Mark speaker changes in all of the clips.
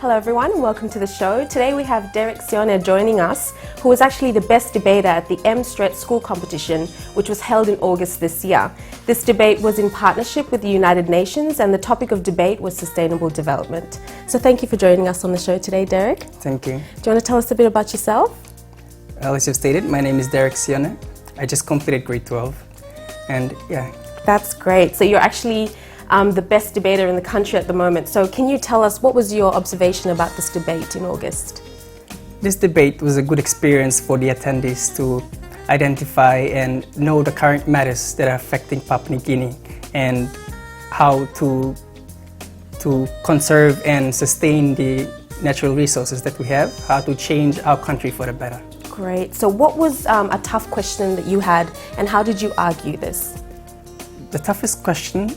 Speaker 1: Hello everyone and welcome to the show. Today we have Derek Sione joining us, who was actually the best debater at the Stret school competition, which was held in August this year. This debate was in partnership with the United Nations and the topic of debate was sustainable development. So thank you for joining us on the show today, Derek.
Speaker 2: Thank you.
Speaker 1: Do you want to tell us a bit about yourself?
Speaker 2: Well, as you've stated, my name is Derek Sione. I just completed grade 12 and yeah.
Speaker 1: That's great. So you're actually the best debater in the country at the moment. So can you tell us what was your observation about this debate in August?
Speaker 2: This debate was a good experience for the attendees to identify and know the current matters that are affecting Papua New Guinea and how to conserve and sustain the natural resources that we have, how to change our country for the better.
Speaker 1: Great. So what was a tough question that you had and how did you argue this?
Speaker 2: The toughest question,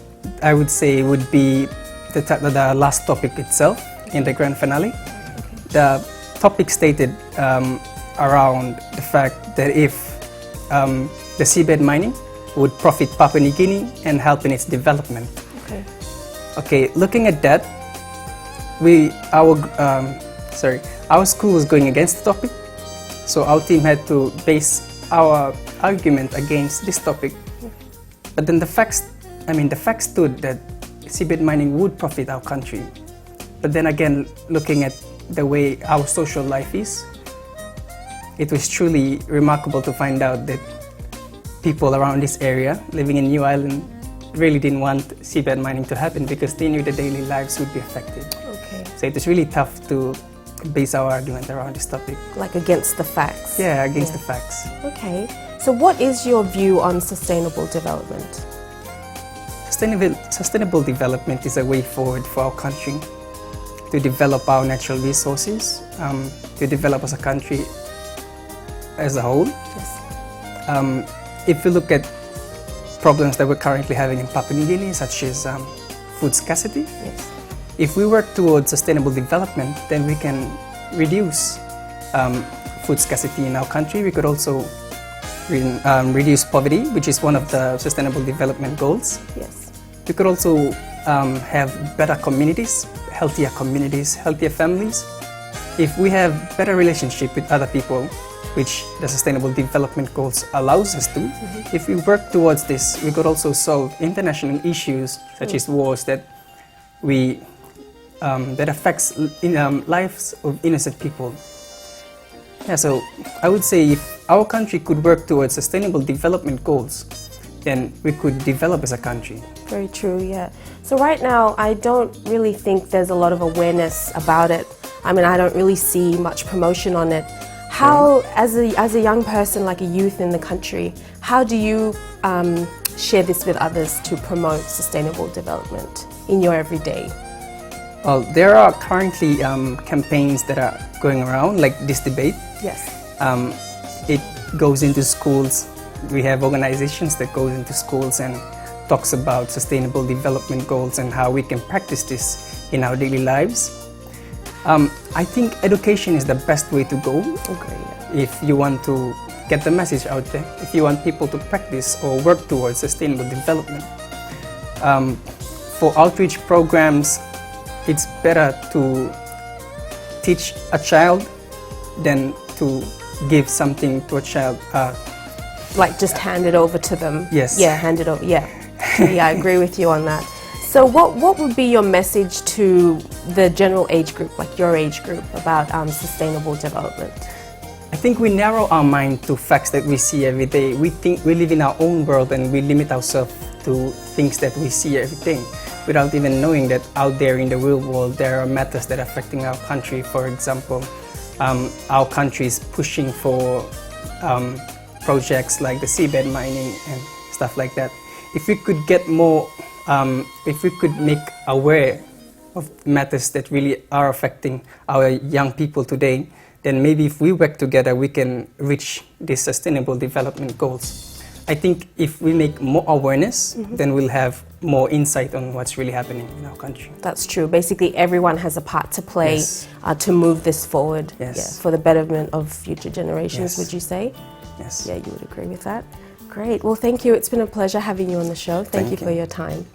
Speaker 2: I would say, would be the last topic itself in the grand finale. Okay. The topic stated around the fact that if the seabed mining would profit Papua New Guinea and help in its development.
Speaker 1: Okay.
Speaker 2: Okay, looking at that, our school was going against the topic, so our team had to base our argument against this topic. But then the facts stood that seabed mining would profit our country. But then again, looking at the way our social life is, it was truly remarkable to find out that people around this area living in New Island really didn't want seabed mining to happen because they knew the daily lives would be affected.
Speaker 1: Okay.
Speaker 2: So it was really tough to base our argument around this topic.
Speaker 1: Like against the facts?
Speaker 2: Yeah, against the facts.
Speaker 1: Okay. So what is your view on sustainable development?
Speaker 2: Sustainable development is a way forward for our country to develop our natural resources, to develop as a country as a whole.
Speaker 1: Yes.
Speaker 2: If you look at problems that we're currently having in Papua New Guinea, such as food scarcity,
Speaker 1: yes.
Speaker 2: If we work towards sustainable development, then we can reduce food scarcity in our country. We could also reduce poverty, which is one of the sustainable development goals.
Speaker 1: Yes.
Speaker 2: We could also have better communities, healthier families. If we have better relationship with other people, which the sustainable development goals allows us to, if we work towards this, we could also solve international issues such as wars that affects lives of innocent people. Yeah, so I would say if our country could work towards sustainable development goals, then we could develop as a country.
Speaker 1: Very true, yeah. So right now, I don't really think there's a lot of awareness about it. I mean, I don't really see much promotion on it. How, as a young person, like a youth in the country, how do you share this with others to promote sustainable development in your everyday?
Speaker 2: Well, there are currently campaigns that are going around, like this debate.
Speaker 1: Yes.
Speaker 2: It goes into schools. We have organizations that go into schools and talks about sustainable development goals and how we can practice this in our daily lives. I think education is the best way to go.
Speaker 1: Okay, yeah.
Speaker 2: If you want to get the message out there, if you want people to practice or work towards sustainable development. For outreach programs, it's better to teach a child than to give something to a child.
Speaker 1: Like just hand it over to them?
Speaker 2: Yes.
Speaker 1: Yeah, hand it over, yeah. Yeah, I agree with you on that. So what would be your message to the general age group, like your age group, about sustainable development?
Speaker 2: I think we narrow our mind to facts that we see every day. We think we live in our own world and we limit ourselves to things that we see every day without even knowing that out there in the real world there are matters that are affecting our country. For example, our country is pushing for projects like the seabed mining and stuff like that. If we could get more, if we could make aware of matters that really are affecting our young people today, then maybe if we work together we can reach these sustainable development goals. I think if we make more awareness, then we'll have more insight on what's really happening in our country.
Speaker 1: That's true. Basically, everyone has a part to play.
Speaker 2: Yes.
Speaker 1: To move this forward.
Speaker 2: Yes.
Speaker 1: Yeah, for the betterment of future generations,
Speaker 2: Yes.
Speaker 1: would you say?
Speaker 2: Yes.
Speaker 1: Yeah, you would agree with that. Great. Well, thank you. It's been a pleasure having you on the show. Thank you for your time.